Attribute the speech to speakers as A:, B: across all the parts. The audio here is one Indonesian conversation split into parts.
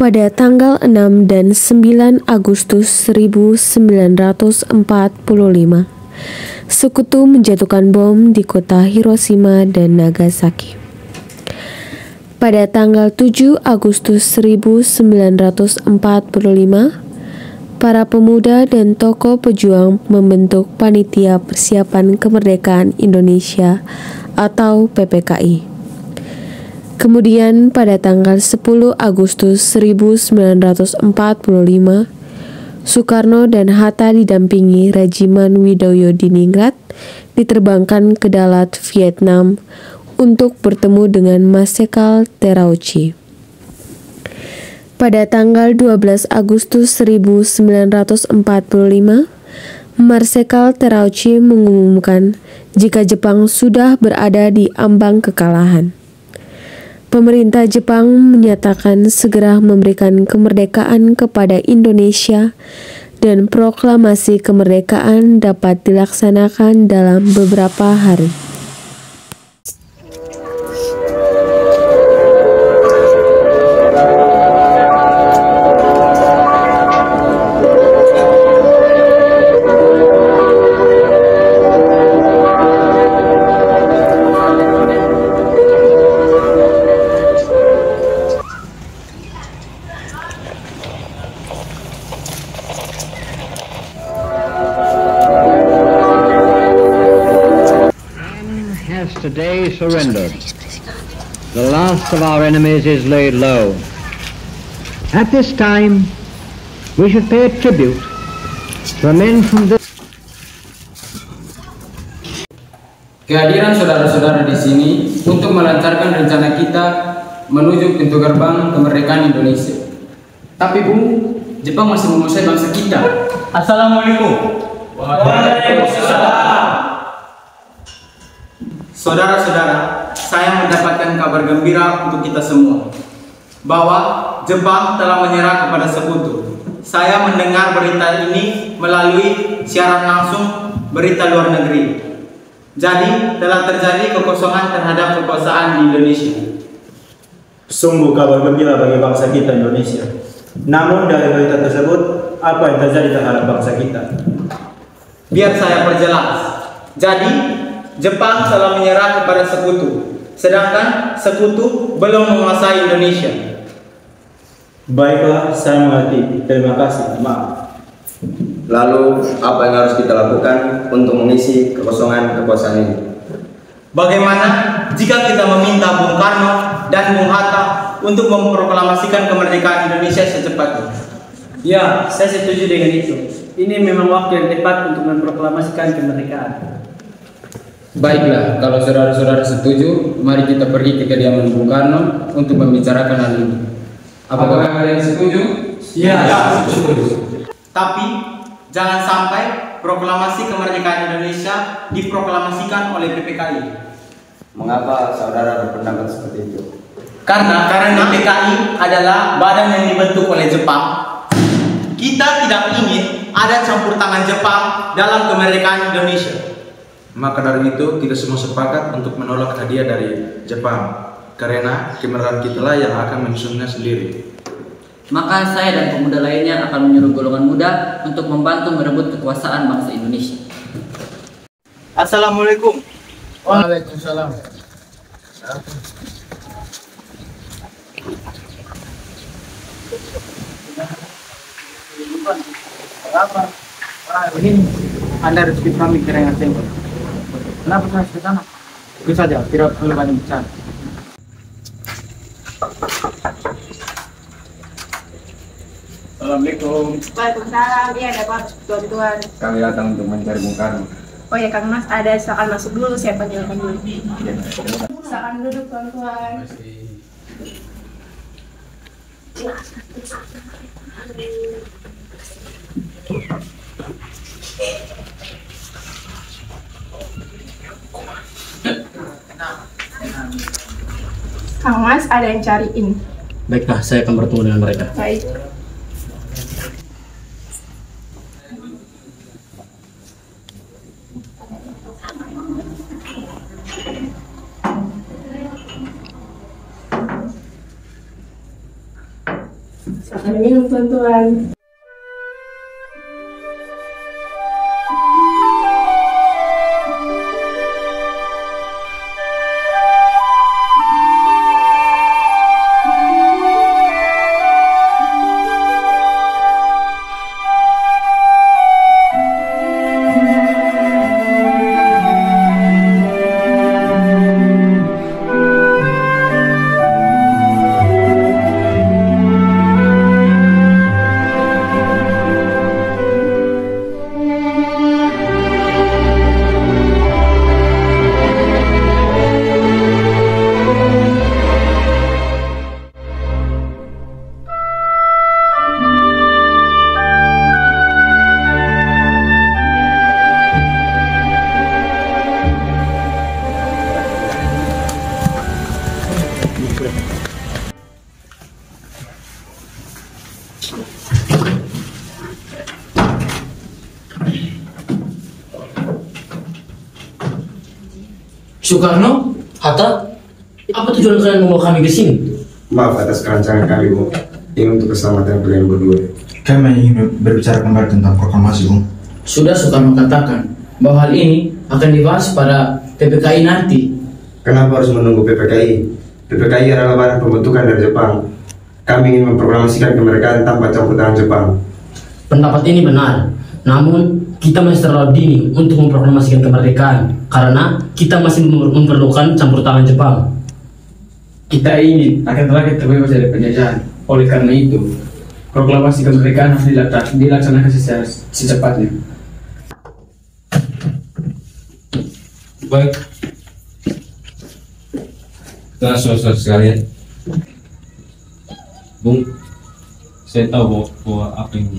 A: Pada tanggal 6 dan 9 Agustus 1945, Sekutu menjatuhkan bom di kota Hiroshima dan Nagasaki. Pada tanggal 7 Agustus 1945, para pemuda dan tokoh pejuang membentuk Panitia Persiapan Kemerdekaan Indonesia atau PPKI. Kemudian pada tanggal 10 Agustus 1945, Soekarno dan Hatta didampingi Regimen Widoyo-Diningrat diterbangkan ke Dalat, Vietnam untuk bertemu dengan Marsekal Terauchi. Pada tanggal 12 Agustus 1945, Marsekal Terauchi mengumumkan jika Jepang sudah berada di ambang kekalahan. Pemerintah Jepang menyatakan segera memberikan kemerdekaan kepada Indonesia dan proklamasi kemerdekaan dapat dilaksanakan dalam beberapa hari.
B: Today surrendered. The last of our enemies is laid low. At this time, we should pay a tribute to men from the...
C: Kehadiran saudara-saudara di sini untuk melancarkan rencana kita menuju pintu gerbang kemerdekaan Indonesia. Tapi Bu, Jepang masih menguasai bangsa kita. Assalamualaikum. Waalaikumsalam.
D: Saudara-saudara, saya mendapatkan kabar gembira untuk kita semua bahwa Jepang telah menyerah kepada Sekutu. Saya mendengar berita ini melalui siaran langsung berita luar negeri. Jadi, telah terjadi kekosongan terhadap kekuasaan di Indonesia.
E: Sungguh kabar gembira bagi bangsa kita Indonesia. Namun dari berita tersebut, apa yang terjadi terhadap bangsa kita?
D: Biar saya perjelas. Jadi, Jepang telah menyerah kepada Sekutu, sedangkan Sekutu belum menguasai Indonesia.
E: Baiklah, saya mengerti. Terima kasih. Maaf.
F: Lalu, apa yang harus kita lakukan untuk mengisi kekosongan kekuasaan ini?
D: Bagaimana jika kita meminta Bung Karno dan Bung Hatta untuk memproklamasikan kemerdekaan Indonesia secepatnya?
G: Ya, saya setuju dengan itu. Ini memang waktu yang tepat untuk memproklamasikan kemerdekaan.
C: Baiklah, kalau saudara-saudara setuju, mari kita pergi ke kediaman Bung Karno untuk membicarakan hal ini. Apakah kalian setuju?
D: Ya, setuju. Tapi, jangan sampai proklamasi kemerdekaan Indonesia diproklamasikan oleh PPKI.
F: Mengapa saudara berpendapat seperti itu?
D: Karena PPKI adalah badan yang dibentuk oleh Jepang. Kita tidak ingin ada campur tangan Jepang dalam kemerdekaan Indonesia.
H: Maka dari itu kita semua sepakat untuk menolak hadiah dari Jepang, karena kemerdekaan kitalah yang akan menyusunnya sendiri.
I: Maka saya dan pemuda lainnya akan menyuruh golongan muda untuk membantu merebut kekuasaan bangsa Indonesia.
D: Assalamualaikum.
J: Waalaikumsalam.
G: Apa? Ini Anda harus kami keringat tempo. Kenapa saya ke sana? Itu saja, tidak perlu banyak bicara.
K: Assalamualaikum.
L: Waalaikumsalam. Iya, dapat tuan-tuan.
K: Kami datang untuk mencari Bung Karno.
L: Oh ya, Kang Mas, ada silakan masuk dulu, saya panggilkan dulu. Silakan duduk, tuan-tuan. Kang Mas, ada yang cariin.
G: Baiklah, saya akan bertemu dengan mereka.
L: Baik. Silakan minum tuan-tuan.
M: Soekarno, Hatta, apa tujuan kalian membawa kami ke sini?
F: Maaf atas kerancangan kami, Bung. Ini untuk keselamatan kalian berdua.
H: Kami ingin berbicara kembali tentang proklamasi, Bung.
M: Sudah Soekarno katakan bahwa hal ini akan dibahas pada PPKI nanti.
F: Kenapa harus menunggu PPKI? PPKI adalah barang pembentukan dari Jepang. Kami ingin memproklamasikan kemerdekaan tanpa campur tangan Jepang.
M: Pendapat ini benar, namun kita masih terlalu dini untuk memproklamasikan kemerdekaan karena kita masih memerlukan campur tangan Jepang.
C: Kita ingin akan terakhir terbebas dari penjajahan. Oleh karena itu, proklamasi kemerdekaan harus dilaksanakan secepatnya.
K: Baik, saudara-saudara sekalian, Bung, saya tahu bahwa apa yang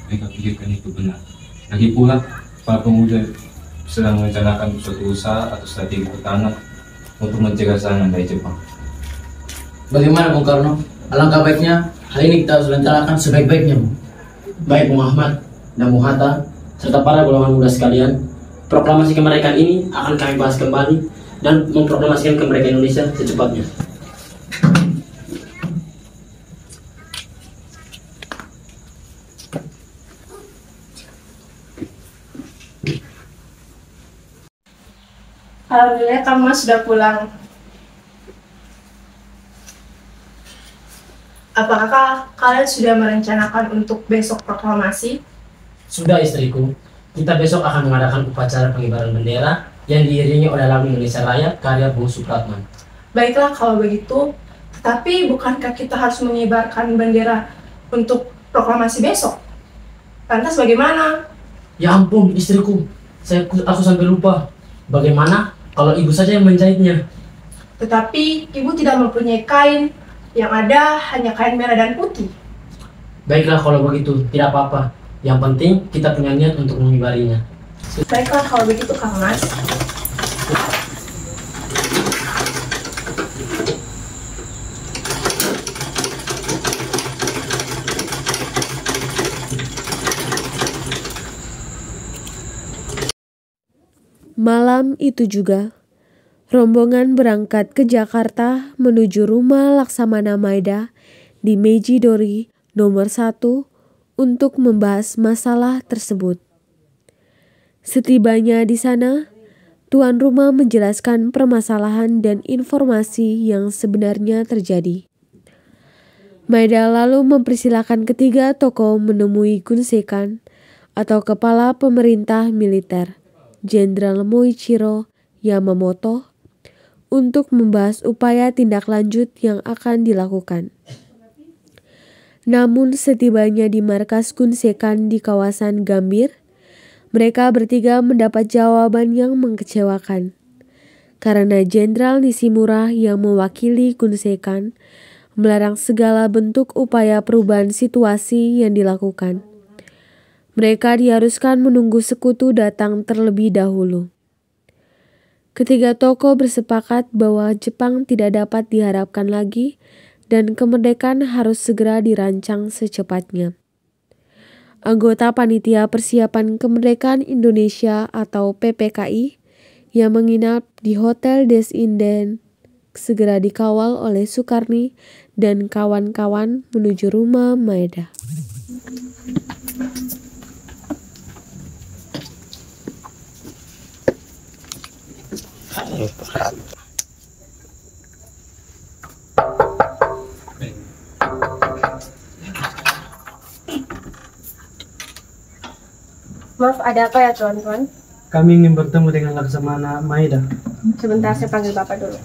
K: mereka pikirkan itu benar. Lagi pula, para pemuda sedang merencanakan suatu usaha atau strategi pertahanan untuk mencegah serangan dari Jepang.
M: Bagaimana Bung Karno? Alangkah baiknya hal ini kita harus rencanakan sebaik-baiknya, Bung. Baik Bung Ahmad dan Bung Hatta serta para golongan muda sekalian, proklamasi kemerdekaan ini akan kami bahas kembali dan memproklamasikan kemerdekaan Indonesia secepatnya.
L: Alhamdulillah kamu sudah pulang. Apakah kalian sudah merencanakan untuk besok proklamasi?
M: Sudah istriku, kita besok akan mengadakan upacara pengibaran bendera yang diiringi oleh lagu Indonesia Raya karya Bung Supratman.
L: Baiklah kalau begitu, tapi bukankah kita harus mengibarkan bendera untuk proklamasi besok? Lantas bagaimana?
M: Ya ampun istriku, aku sampai lupa. Bagaimana kalau ibu saja yang menjahitnya?
L: Tetapi ibu tidak mempunyai kain, yang ada hanya kain merah dan putih.
M: Baiklah kalau begitu, tidak apa-apa. Yang penting kita punya niat untuk mengibarinya.
L: Baiklah kalau begitu Kang Mas.
A: Malam itu juga, rombongan berangkat ke Jakarta menuju rumah Laksamana Maeda di Meiji-dori nomor 1 untuk membahas masalah tersebut. Setibanya di sana, tuan rumah menjelaskan permasalahan dan informasi yang sebenarnya terjadi. Maeda lalu mempersilahkan ketiga tokoh menemui Gunsekan atau kepala pemerintah militer, Jenderal Moichiro Yamamoto, untuk membahas upaya tindak lanjut yang akan dilakukan. Namun setibanya di markas Gunsekan di kawasan Gambir, mereka bertiga mendapat jawaban yang mengecewakan. Karena Jenderal Nishimura yang mewakili Gunsekan melarang segala bentuk upaya perubahan situasi yang dilakukan. Mereka diharuskan menunggu sekutu datang terlebih dahulu. Ketiga tokoh bersepakat bahwa Jepang tidak dapat diharapkan lagi dan kemerdekaan harus segera dirancang secepatnya. Anggota Panitia Persiapan Kemerdekaan Indonesia atau PPKI yang menginap di Hotel des Inden segera dikawal oleh Sukarni dan kawan-kawan menuju rumah Maeda.
L: Maaf, ada apa ya tuan-tuan?
N: Kami ingin bertemu dengan Laksamana Maeda.
L: Sebentar, saya panggil Bapak dulu.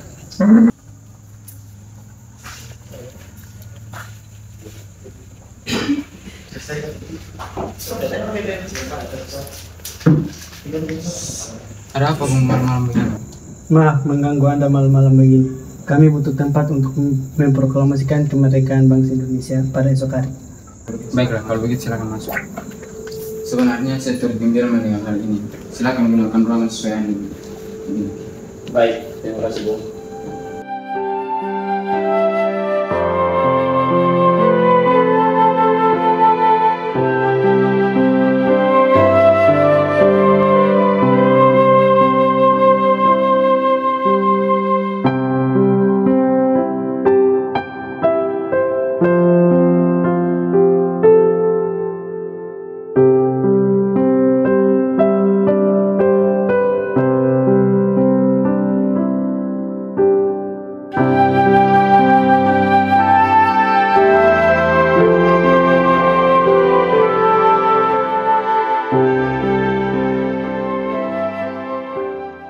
C: Ada apa malam-malam begini?
N: Maaf mengganggu Anda malam-malam begini. Kami butuh tempat untuk memproklamasikan kemerdekaan bangsa Indonesia pada esok hari.
C: Baiklah, kalau begitu silakan masuk. Sebenarnya saya turut gembira mendengar hal ini. Silakan menggunakan ruangan sesuai Anda.
M: Baik, terima kasih Bu.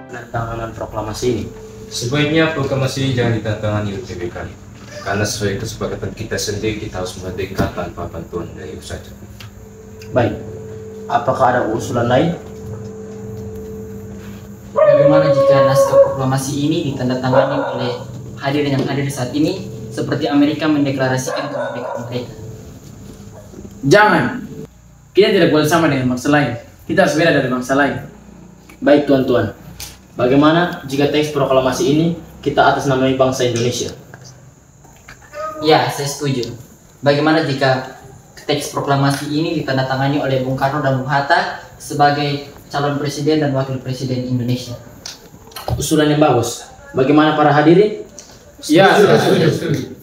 M: Penandatanganan proklamasi ini.
K: Sebaiknya proklamasi ini jangan ditandatangani oleh PPKI, karena sesuai kesepakatan kita sendiri kita harus merdeka tanpa bantuan dari saja.
M: Baik, apakah ada usulan lain?
I: Bagaimana jika naskah proklamasi ini ditandatangani oleh hadirin yang hadir saat ini, seperti Amerika mendeklarasikan kemerdekaan mereka?
G: Jangan. Kita tidak boleh sama dengan bangsa lain. Kita harus beda dari bangsa lain.
M: Baik tuan-tuan, bagaimana jika teks proklamasi ini kita atasnamai bangsa Indonesia?
I: Ya, saya setuju. Bagaimana jika teks proklamasi ini ditandatangani oleh Bung Karno dan Bung Hatta sebagai calon presiden dan wakil presiden Indonesia?
M: Usulan yang bagus. Bagaimana para hadirin?
G: Ya, setuju.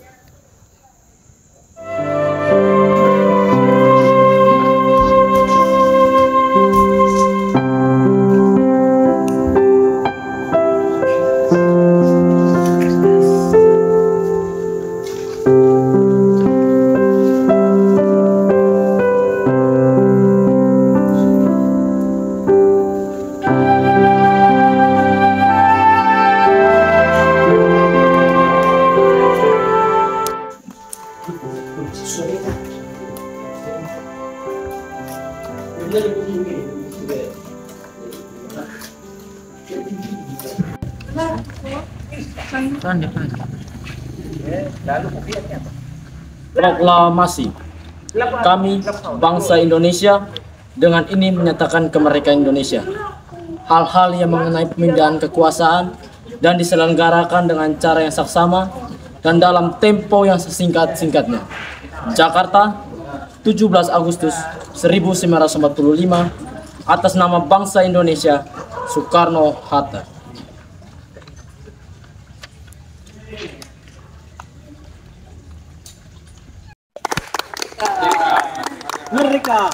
M: Proklamasi. Kami, bangsa Indonesia, dengan ini menyatakan kemerdekaan Indonesia. Hal-hal yang mengenai pemindahan kekuasaan dan diselenggarakan dengan cara yang saksama dan dalam tempo yang sesingkat-singkatnya. Jakarta, 17 Agustus 1945, atas nama bangsa Indonesia, Soekarno-Hatta.
N: Merdeka!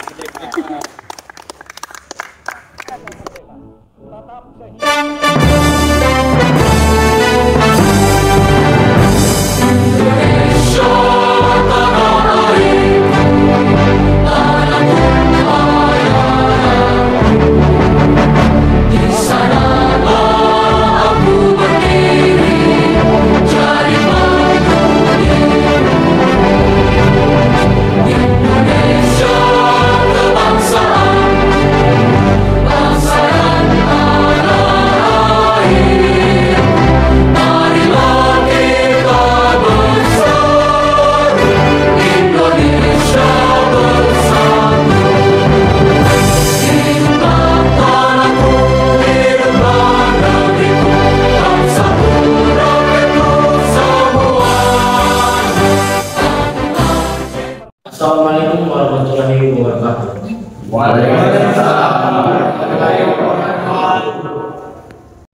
M: Assalamualaikum warahmatullahi wabarakatuh.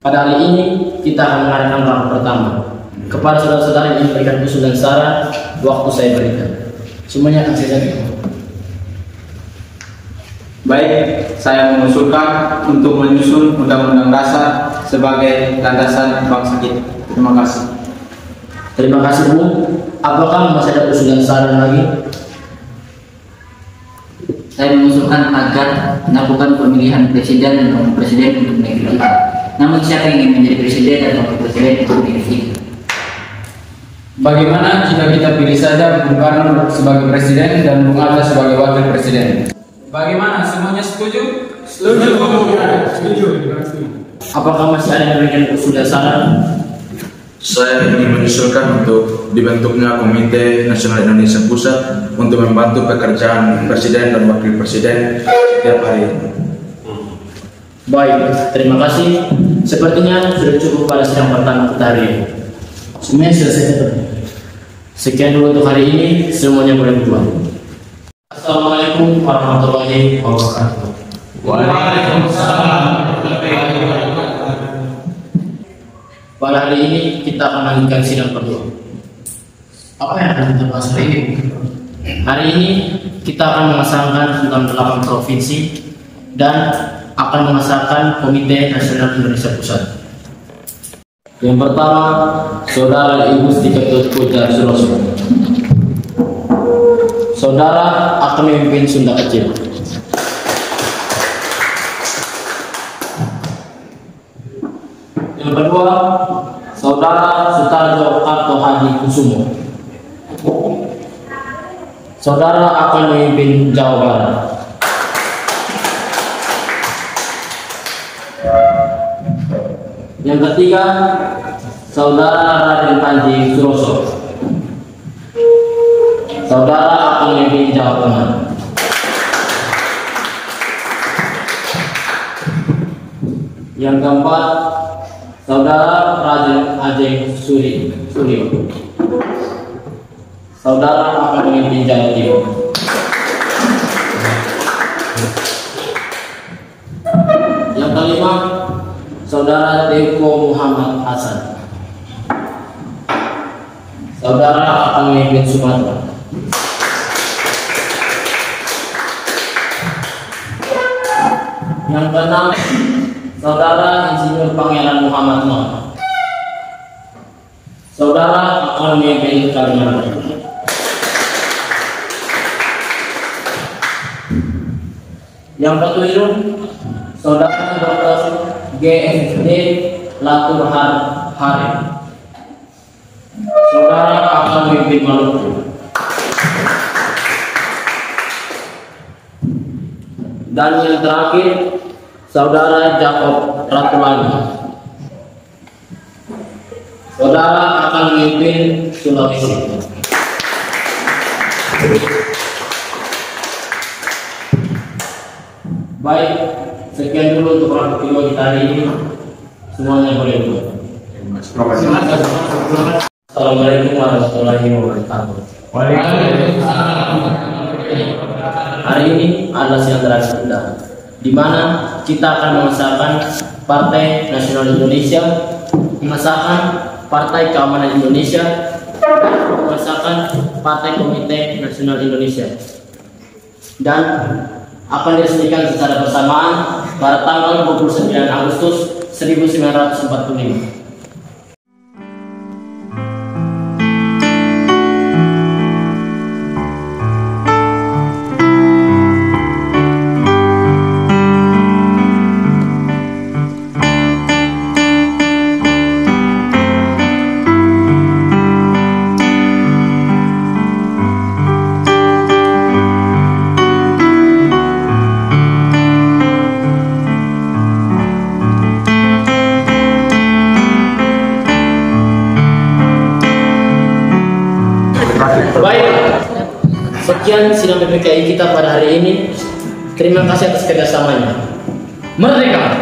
M: Pada hari ini kita akan mengadakan round pertama. Kepada saudara-saudara yang memberikan usul dan saran, waktu saya berikan. Semuanya akan saya jawab.
D: Baik, saya mengusulkan untuk menyusun Undang-Undang Dasar sebagai landasan bangsa kita. Terima kasih.
M: Terima kasih, Bu. Apakah masih ada usul dan saran lagi?
I: Saya mengusulkan agar melakukan pemilihan presiden dan wakil presiden untuk negeri kita. Namun siapa yang ingin menjadi presiden dan wakil presiden untuk negeri kita?
C: Bagaimana jika kita pilih saja Bung Karno sebagai presiden dan Bung Hatta sebagai wakil presiden? Bagaimana, semuanya setuju?
M: Setuju. Apakah masih ada yang memberikan usul dan saran?
H: Saya ingin mengusulkan untuk dibentuknya Komite Nasional Indonesia Pusat untuk membantu pekerjaan presiden dan wakil presiden setiap hari.
M: Baik, terima kasih. Sepertinya sudah cukup pada sidang pertama kita hari ini. Semuanya selesai. Sekian dulu untuk hari ini, semuanya boleh berdoa. Assalamualaikum warahmatullahi wabarakatuh.
C: Waalaikumsalam.
M: Pada hari ini kita akan melanjutkan sidang kedua. Apa yang akan kita bahas hari ini? Hari ini kita akan mengesahkan tentang 8 provinsi dan akan mengesahkan Komite Nasional Indonesia Pusat. Yang pertama, Saudara Ibu Gusti Ketut Puja Suroso. Saudara akan memimpin Sunda Kecil. Yang kedua, Saudara Sutarjo Karto Hadi Kusumo. Saudara akan memimpin Jawa Barat. Yang ketiga, Saudara Raden Panji Suroso. Saudara akan memimpin Jawa Tengah. Yang keempat, Saudara Raden Ajeng Suryo. Saudara akan memimpin Jawa Timur. Yang kelima, Saudara Teuku Muhammad Hasan. Saudara akan memimpin Sumatera. Yang keenam, Saudara Insinyur Pangeran Muhammad Noor. Saudara akan memimpin Kalimantan. Yang ketujuh, Saudara Dr. GSD Latur Hari. Saudara akan memimpin Maluku. Dan yang terakhir, Saudara Jacob Ratulani. Saudara akan memimpin Sulawesi. Baik, sekian dulu untuk rapat kedua kita hari ini. Semuanya boleh dulu. Assalamualaikum warahmatullahi wabarakatuh. Hari ini adalah sidang terakhir kita, di mana kita akan mengesahkan Partai Nasional Indonesia, mengesahkan Partai Keamanan Indonesia, dan mengesahkan Partai Komite Nasional Indonesia, dan akan diresmikan secara bersamaan pada tanggal 29 Agustus 1945. Sekian sidang PPKI kita pada hari ini. Terima kasih atas kerjasamanya. Merdeka!